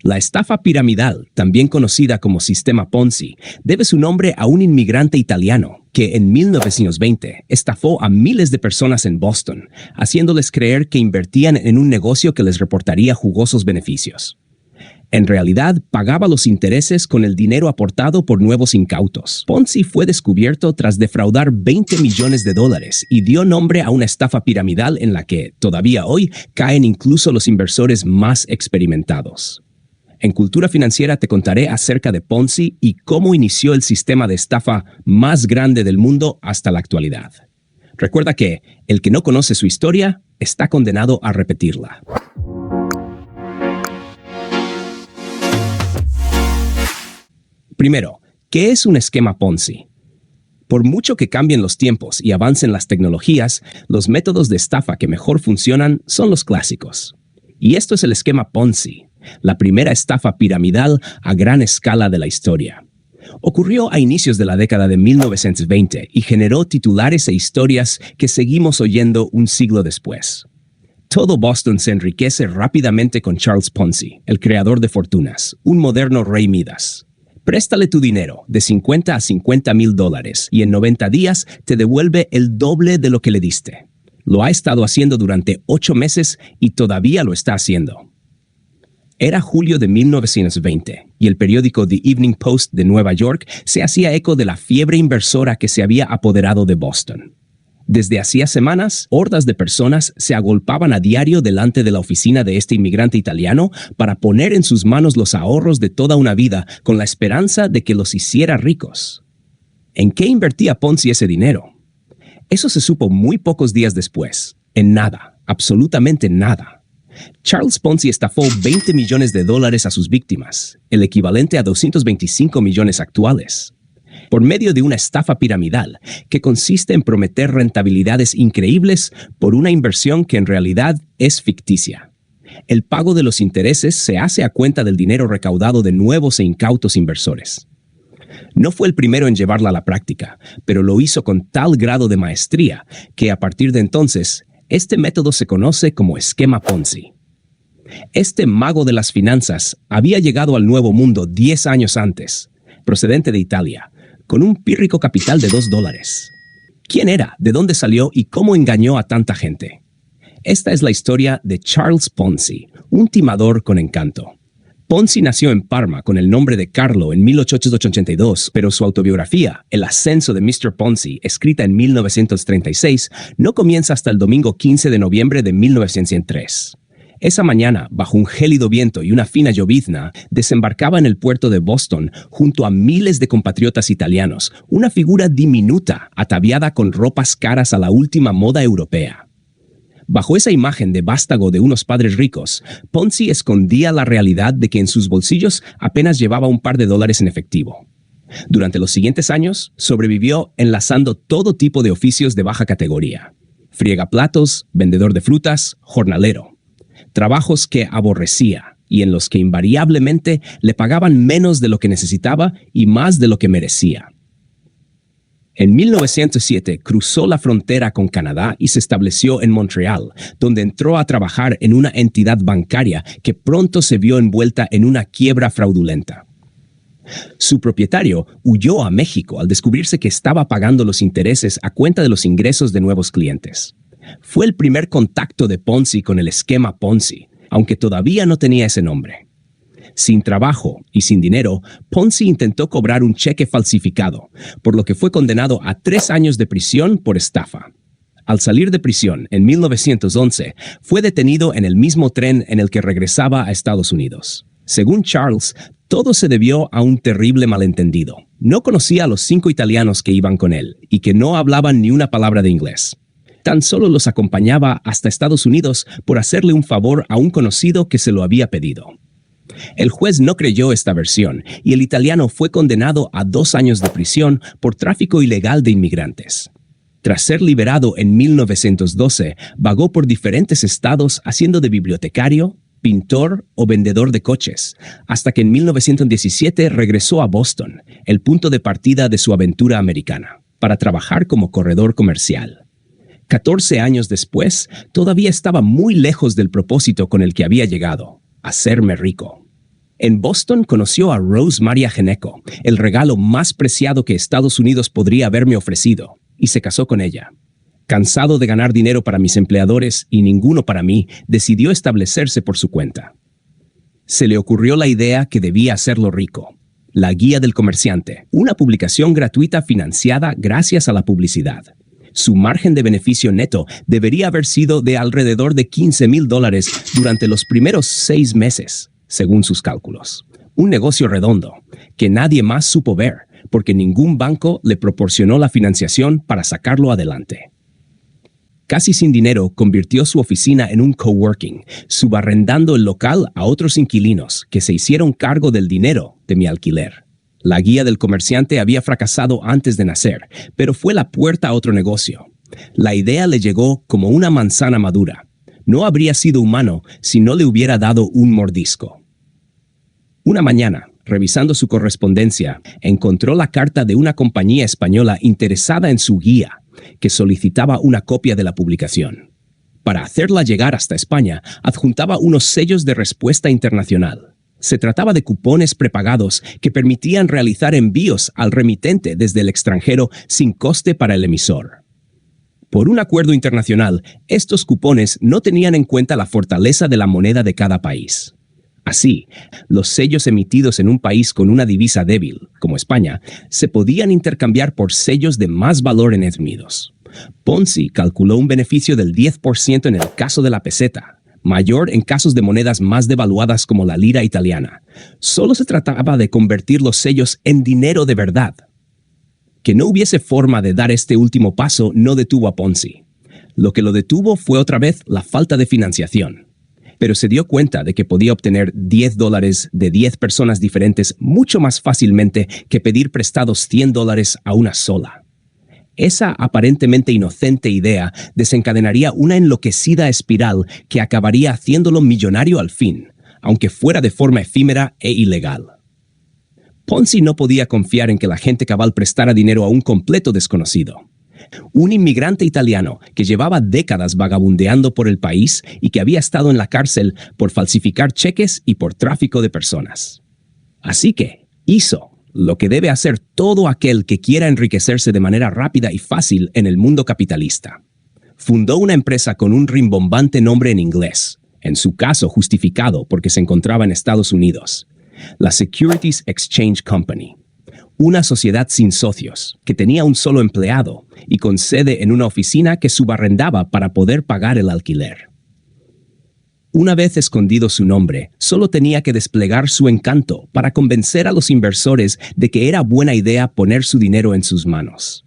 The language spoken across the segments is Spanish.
La estafa piramidal, también conocida como sistema Ponzi, debe su nombre a un inmigrante italiano que en 1920 estafó a miles de personas en Boston, haciéndoles creer que invertían en un negocio que les reportaría jugosos beneficios. En realidad, pagaba los intereses con el dinero aportado por nuevos incautos. Ponzi fue descubierto tras defraudar $20 millones y dio nombre a una estafa piramidal en la que, todavía hoy, caen incluso los inversores más experimentados. En Cultura Financiera te contaré acerca de Ponzi y cómo inició el sistema de estafa más grande del mundo hasta la actualidad. Recuerda que el que no conoce su historia está condenado a repetirla. Primero, ¿qué es un esquema Ponzi? Por mucho que cambien los tiempos y avancen las tecnologías, los métodos de estafa que mejor funcionan son los clásicos. Y esto es el esquema Ponzi, la primera estafa piramidal a gran escala de la historia. Ocurrió a inicios de la década de 1920 y generó titulares e historias que seguimos oyendo un siglo después. Todo Boston se enriquece rápidamente con Charles Ponzi, el creador de fortunas, un moderno rey Midas. Préstale tu dinero de $50 a $50,000 y en 90 días te devuelve el doble de lo que le diste. Lo ha estado haciendo durante 8 meses y todavía lo está haciendo. Era julio de 1920 y el periódico The Evening Post de Nueva York se hacía eco de la fiebre inversora que se había apoderado de Boston. Desde hacía semanas, hordas de personas se agolpaban a diario delante de la oficina de este inmigrante italiano para poner en sus manos los ahorros de toda una vida con la esperanza de que los hiciera ricos. ¿En qué invertía Ponzi ese dinero? Eso se supo muy pocos días después. En nada, absolutamente nada. Charles Ponzi estafó $20 millones a sus víctimas, el equivalente a 225 millones actuales, por medio de una estafa piramidal que consiste en prometer rentabilidades increíbles por una inversión que en realidad es ficticia. El pago de los intereses se hace a cuenta del dinero recaudado de nuevos e incautos inversores. No fue el primero en llevarla a la práctica, pero lo hizo con tal grado de maestría que a partir de entonces, este método se conoce como esquema Ponzi. Este mago de las finanzas había llegado al Nuevo Mundo 10 años antes, procedente de Italia, con un pírrico capital de $2. ¿Quién era? ¿De dónde salió? ¿Y cómo engañó a tanta gente? Esta es la historia de Charles Ponzi, un timador con encanto. Ponzi nació en Parma con el nombre de Carlo en 1882, pero su autobiografía, El ascenso de Mr. Ponzi, escrita en 1936, no comienza hasta el domingo 15 de noviembre de 1903. Esa mañana, bajo un gélido viento y una fina llovizna, desembarcaba en el puerto de Boston junto a miles de compatriotas italianos, una figura diminuta, ataviada con ropas caras a la última moda europea. Bajo esa imagen de vástago de unos padres ricos, Ponzi escondía la realidad de que en sus bolsillos apenas llevaba un par de dólares en efectivo. Durante los siguientes años, sobrevivió enlazando todo tipo de oficios de baja categoría: friegaplatos, vendedor de frutas, jornalero. Trabajos que aborrecía y en los que invariablemente le pagaban menos de lo que necesitaba y más de lo que merecía. En 1907 cruzó la frontera con Canadá y se estableció en Montreal, donde entró a trabajar en una entidad bancaria que pronto se vio envuelta en una quiebra fraudulenta. Su propietario huyó a México al descubrirse que estaba pagando los intereses a cuenta de los ingresos de nuevos clientes. Fue el primer contacto de Ponzi con el esquema Ponzi, aunque todavía no tenía ese nombre. Sin trabajo y sin dinero, Ponzi intentó cobrar un cheque falsificado, por lo que fue condenado a 3 años de prisión por estafa. Al salir de prisión en 1911, fue detenido en el mismo tren en el que regresaba a Estados Unidos. Según Charles, todo se debió a un terrible malentendido. No conocía a los 5 italianos que iban con él y que no hablaban ni una palabra de inglés. Tan solo los acompañaba hasta Estados Unidos por hacerle un favor a un conocido que se lo había pedido. El juez no creyó esta versión y el italiano fue condenado a 2 años de prisión por tráfico ilegal de inmigrantes. Tras ser liberado en 1912, vagó por diferentes estados haciendo de bibliotecario, pintor o vendedor de coches, hasta que en 1917 regresó a Boston, el punto de partida de su aventura americana, para trabajar como corredor comercial. 14 años después, todavía estaba muy lejos del propósito con el que había llegado: hacerme rico. En Boston conoció a Rose Maria Geneco, el regalo más preciado que Estados Unidos podría haberme ofrecido, y se casó con ella. Cansado de ganar dinero para mis empleadores y ninguno para mí, decidió establecerse por su cuenta. Se le ocurrió la idea que debía hacerlo rico. La Guía del Comerciante, una publicación gratuita financiada gracias a la publicidad. Su margen de beneficio neto debería haber sido de alrededor de $15,000 durante los primeros 6 meses, según sus cálculos. Un negocio redondo, que nadie más supo ver, porque ningún banco le proporcionó la financiación para sacarlo adelante. Casi sin dinero, convirtió su oficina en un coworking, subarrendando el local a otros inquilinos que se hicieron cargo del dinero de mi alquiler. La Guía del Comerciante había fracasado antes de nacer, pero fue la puerta a otro negocio. La idea le llegó como una manzana madura. No habría sido humano si no le hubiera dado un mordisco. Una mañana, revisando su correspondencia, encontró la carta de una compañía española interesada en su guía, que solicitaba una copia de la publicación. Para hacerla llegar hasta España, adjuntaba unos sellos de respuesta internacional. Se trataba de cupones prepagados que permitían realizar envíos al remitente desde el extranjero sin coste para el emisor. Por un acuerdo internacional, estos cupones no tenían en cuenta la fortaleza de la moneda de cada país. Así, los sellos emitidos en un país con una divisa débil, como España, se podían intercambiar por sellos de más valor en Estados Unidos. Ponzi calculó un beneficio del 10% en el caso de la peseta, mayor en casos de monedas más devaluadas como la lira italiana. Solo se trataba de convertir los sellos en dinero de verdad. Que no hubiese forma de dar este último paso no detuvo a Ponzi. Lo que lo detuvo fue otra vez la falta de financiación. Pero se dio cuenta de que podía obtener $10 de 10 personas diferentes mucho más fácilmente que pedir prestados $100 a una sola. Esa aparentemente inocente idea desencadenaría una enloquecida espiral que acabaría haciéndolo millonario al fin, aunque fuera de forma efímera e ilegal. Ponzi no podía confiar en que la gente cabal prestara dinero a un completo desconocido. Un inmigrante italiano que llevaba décadas vagabundeando por el país y que había estado en la cárcel por falsificar cheques y por tráfico de personas. Así que hizo lo que debe hacer todo aquel que quiera enriquecerse de manera rápida y fácil en el mundo capitalista. Fundó una empresa con un rimbombante nombre en inglés, en su caso justificado porque se encontraba en Estados Unidos, la Securities Exchange Company. Una sociedad sin socios, que tenía un solo empleado y con sede en una oficina que subarrendaba para poder pagar el alquiler. Una vez escondido su nombre, solo tenía que desplegar su encanto para convencer a los inversores de que era buena idea poner su dinero en sus manos.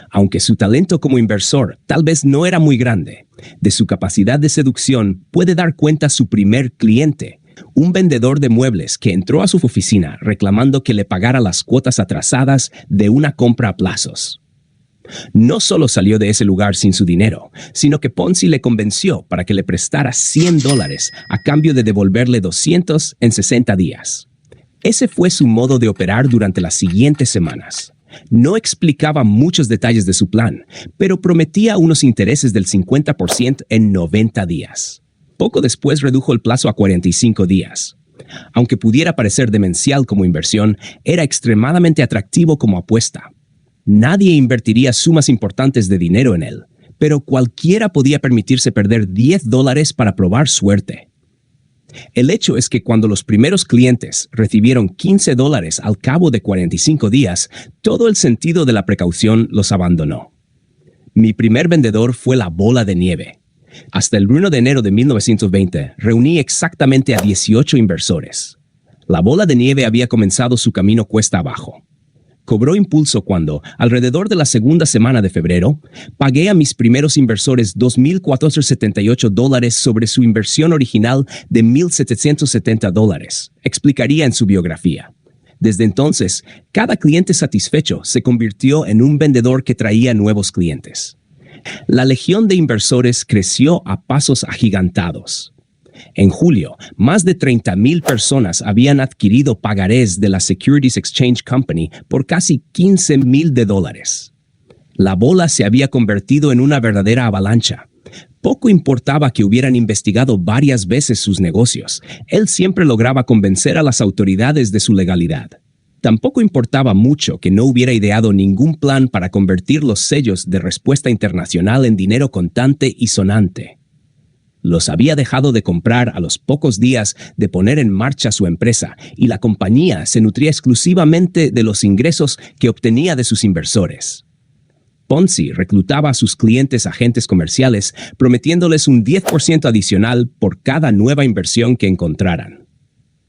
Aunque su talento como inversor tal vez no era muy grande, de su capacidad de seducción puede dar cuenta su primer cliente, un vendedor de muebles que entró a su oficina reclamando que le pagara las cuotas atrasadas de una compra a plazos. No solo salió de ese lugar sin su dinero, sino que Ponzi le convenció para que le prestara $100 a cambio de devolverle 200 en 60 días. Ese fue su modo de operar durante las siguientes semanas. No explicaba muchos detalles de su plan, pero prometía unos intereses del 50% en 90 días. Poco después redujo el plazo a 45 días. Aunque pudiera parecer demencial como inversión, era extremadamente atractivo como apuesta. Nadie invertiría sumas importantes de dinero en él, pero cualquiera podía permitirse perder $10 para probar suerte. El hecho es que cuando los primeros clientes recibieron $15 al cabo de 45 días, todo el sentido de la precaución los abandonó. Mi primer vendedor fue la bola de nieve. Hasta el 1 de enero de 1920, reuní exactamente a 18 inversores. La bola de nieve había comenzado su camino cuesta abajo. Cobró impulso cuando, alrededor de la segunda semana de febrero, pagué a mis primeros inversores $2,478 sobre su inversión original de $1,770, explicaría en su biografía. Desde entonces, cada cliente satisfecho se convirtió en un vendedor que traía nuevos clientes. La legión de inversores creció a pasos agigantados. En julio, más de 30,000 personas habían adquirido pagarés de la Securities Exchange Company por casi $15,000. La bola se había convertido en una verdadera avalancha, Poco importaba que hubieran investigado varias veces sus negocios, él siempre lograba convencer a las autoridades de su legalidad. Tampoco importaba mucho que no hubiera ideado ningún plan para convertir los sellos de respuesta internacional en dinero contante y sonante. Los había dejado de comprar a los pocos días de poner en marcha su empresa y la compañía se nutría exclusivamente de los ingresos que obtenía de sus inversores. Ponzi reclutaba a sus clientes agentes comerciales prometiéndoles un 10% adicional por cada nueva inversión que encontraran.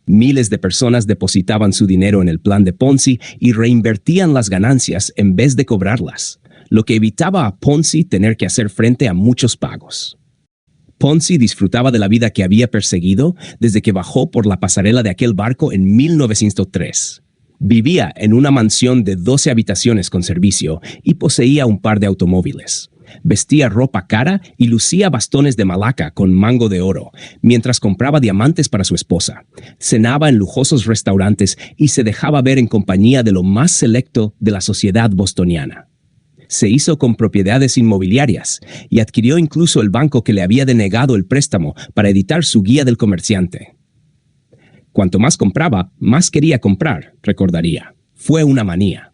Miles de personas depositaban su dinero en el plan de Ponzi y reinvertían las ganancias en vez de cobrarlas, lo que evitaba a Ponzi tener que hacer frente a muchos pagos. Ponzi disfrutaba de la vida que había perseguido desde que bajó por la pasarela de aquel barco en 1903. Vivía en una mansión de 12 habitaciones con servicio y poseía un par de automóviles. Vestía ropa cara y lucía bastones de malaca con mango de oro, mientras compraba diamantes para su esposa. Cenaba en lujosos restaurantes y se dejaba ver en compañía de lo más selecto de la sociedad bostoniana. Se hizo con propiedades inmobiliarias y adquirió incluso el banco que le había denegado el préstamo para editar su guía del comerciante. Cuanto más compraba, más quería comprar, recordaría. Fue una manía.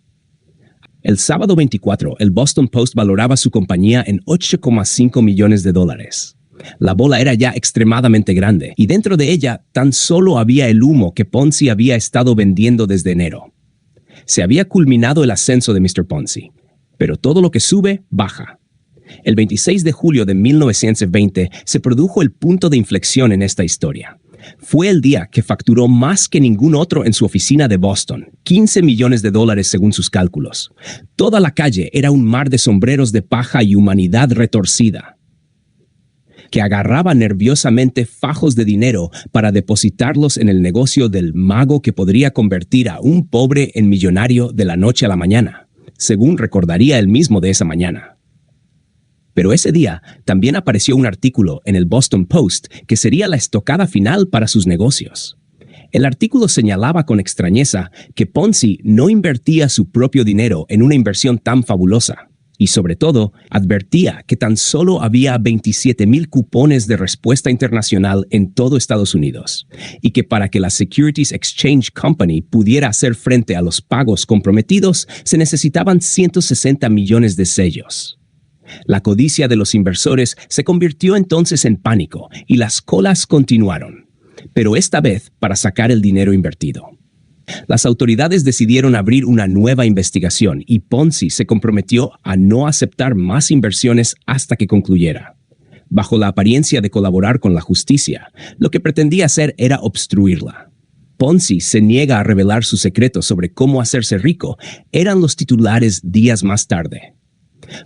El sábado 24, el Boston Post valoraba su compañía en $8,5 millones. La bola era ya extremadamente grande y dentro de ella tan solo había el humo que Ponzi había estado vendiendo desde enero. Se había culminado el ascenso de Mr. Ponzi, pero todo lo que sube, baja. El 26 de julio de 1920 se produjo el punto de inflexión en esta historia. Fue el día que facturó más que ningún otro en su oficina de Boston, $15 millones según sus cálculos. Toda la calle era un mar de sombreros de paja y humanidad retorcida, que agarraba nerviosamente fajos de dinero para depositarlos en el negocio del mago que podría convertir a un pobre en millonario de la noche a la mañana, según recordaría él mismo de esa mañana. Pero ese día también apareció un artículo en el Boston Post que sería la estocada final para sus negocios. El artículo señalaba con extrañeza que Ponzi no invertía su propio dinero en una inversión tan fabulosa y, sobre todo, advertía que tan solo había 27,000 cupones de respuesta internacional en todo Estados Unidos y que para que la Securities Exchange Company pudiera hacer frente a los pagos comprometidos se necesitaban 160 millones de sellos. La codicia de los inversores se convirtió entonces en pánico y las colas continuaron, pero esta vez para sacar el dinero invertido. Las autoridades decidieron abrir una nueva investigación y Ponzi se comprometió a no aceptar más inversiones hasta que concluyera. Bajo la apariencia de colaborar con la justicia, lo que pretendía hacer era obstruirla. Ponzi se niega a revelar su secreto sobre cómo hacerse rico, eran los titulares días más tarde.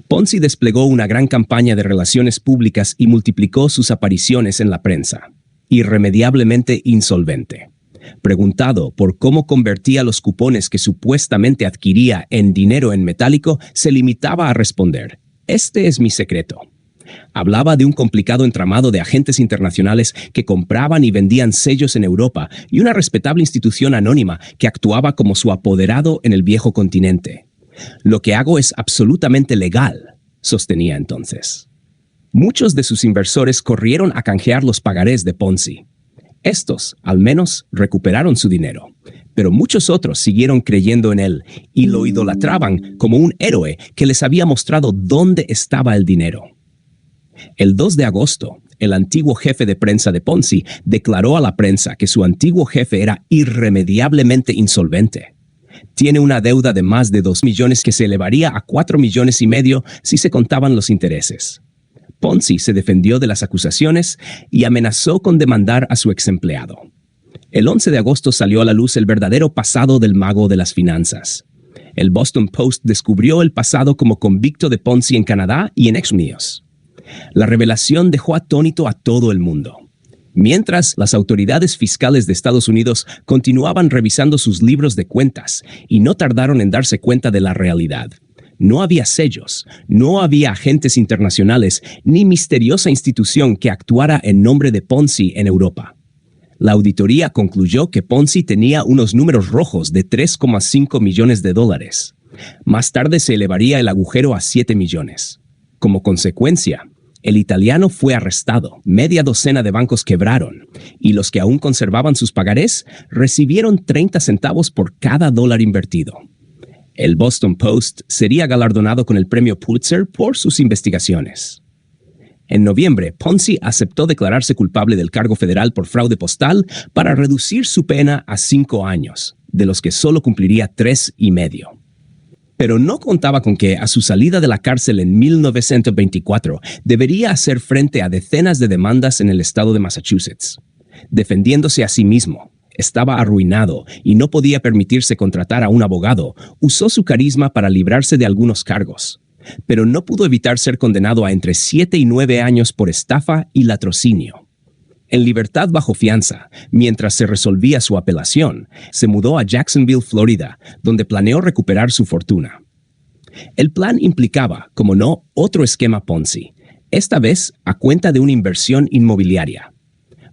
Ponzi desplegó una gran campaña de relaciones públicas y multiplicó sus apariciones en la prensa. Irremediablemente insolvente. Preguntado por cómo convertía los cupones que supuestamente adquiría en dinero en metálico, se limitaba a responder: "Este es mi secreto". Hablaba de un complicado entramado de agentes internacionales que compraban y vendían sellos en Europa y una respetable institución anónima que actuaba como su apoderado en el viejo continente. Lo que hago es absolutamente legal, sostenía entonces. Muchos de sus inversores corrieron a canjear los pagarés de Ponzi. Estos, al menos, recuperaron su dinero, pero muchos otros siguieron creyendo en él y lo idolatraban como un héroe que les había mostrado dónde estaba el dinero. El 2 de agosto, el antiguo jefe de prensa de Ponzi declaró a la prensa que su antiguo jefe era irremediablemente insolvente. Tiene una deuda de más de 2 millones que se elevaría a 4,5 millones si se contaban los intereses. Ponzi se defendió de las acusaciones y amenazó con demandar a su exempleado. El 11 de agosto salió a la luz el verdadero pasado del mago de las finanzas. El Boston Post descubrió el pasado como convicto de Ponzi en Canadá y en Estados Unidos. La revelación dejó atónito a todo el mundo. Mientras, las autoridades fiscales de Estados Unidos continuaban revisando sus libros de cuentas y no tardaron en darse cuenta de la realidad. No había sellos, no había agentes internacionales, ni misteriosa institución que actuara en nombre de Ponzi en Europa. La auditoría concluyó que Ponzi tenía unos números rojos de $3,5 millones. Más tarde se elevaría el agujero a 7 millones. Como consecuencia, El italiano fue arrestado, media docena de bancos quebraron, y los que aún conservaban sus pagarés recibieron 30 centavos por cada dólar invertido. El Boston Post sería galardonado con el premio Pulitzer por sus investigaciones. En noviembre, Ponzi aceptó declararse culpable del cargo federal por fraude postal para reducir su pena a 5 años, de los que solo cumpliría 3 y medio. Pero no contaba con que, a su salida de la cárcel en 1924, debería hacer frente a decenas de demandas en el estado de Massachusetts. Defendiéndose a sí mismo, estaba arruinado y no podía permitirse contratar a un abogado, usó su carisma para librarse de algunos cargos. Pero no pudo evitar ser condenado a entre 7 y 9 años por estafa y latrocinio. En libertad bajo fianza, mientras se resolvía su apelación, se mudó a Jacksonville, Florida, donde planeó recuperar su fortuna. El plan implicaba, como no, otro esquema Ponzi, esta vez a cuenta de una inversión inmobiliaria.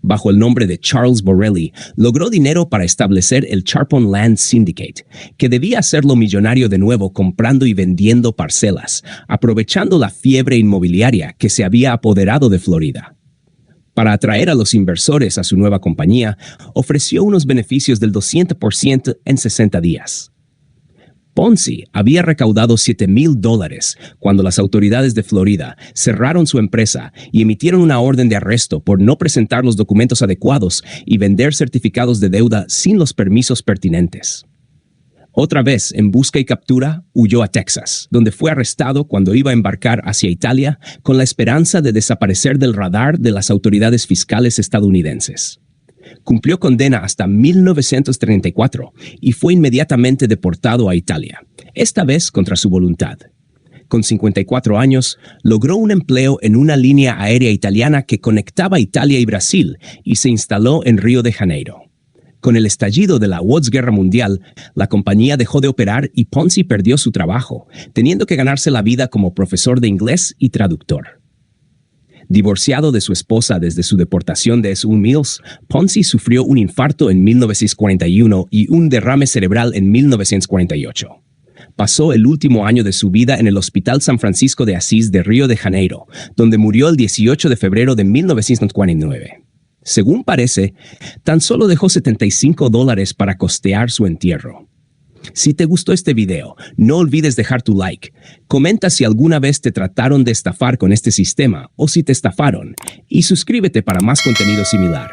Bajo el nombre de Charles Borrelli, logró dinero para establecer el Charpon Land Syndicate, que debía hacerlo millonario de nuevo comprando y vendiendo parcelas, aprovechando la fiebre inmobiliaria que se había apoderado de Florida. Para atraer a los inversores a su nueva compañía, ofreció unos beneficios del 200% en 60 días. Ponzi había recaudado $7,000 cuando las autoridades de Florida cerraron su empresa y emitieron una orden de arresto por no presentar los documentos adecuados y vender certificados de deuda sin los permisos pertinentes. Otra vez, en busca y captura, huyó a Texas, donde fue arrestado cuando iba a embarcar hacia Italia con la esperanza de desaparecer del radar de las autoridades fiscales estadounidenses. Cumplió condena hasta 1934 y fue inmediatamente deportado a Italia, esta vez contra su voluntad. Con 54 años, logró un empleo en una línea aérea italiana que conectaba Italia y Brasil y se instaló en Río de Janeiro. Con el estallido de la Guerra Mundial, la compañía dejó de operar y Ponzi perdió su trabajo, teniendo que ganarse la vida como profesor de inglés y traductor. Divorciado de su esposa desde su deportación de S.U. Mills, Ponzi sufrió un infarto en 1941 y un derrame cerebral en 1948. Pasó el último año de su vida en el Hospital San Francisco de Asís de Río de Janeiro, donde murió el 18 de febrero de 1949. Según parece, tan solo dejó $75 para costear su entierro. Si te gustó este video, no olvides dejar tu like. Comenta si alguna vez te trataron de estafar con este sistema o si te estafaron. Y suscríbete para más contenido similar.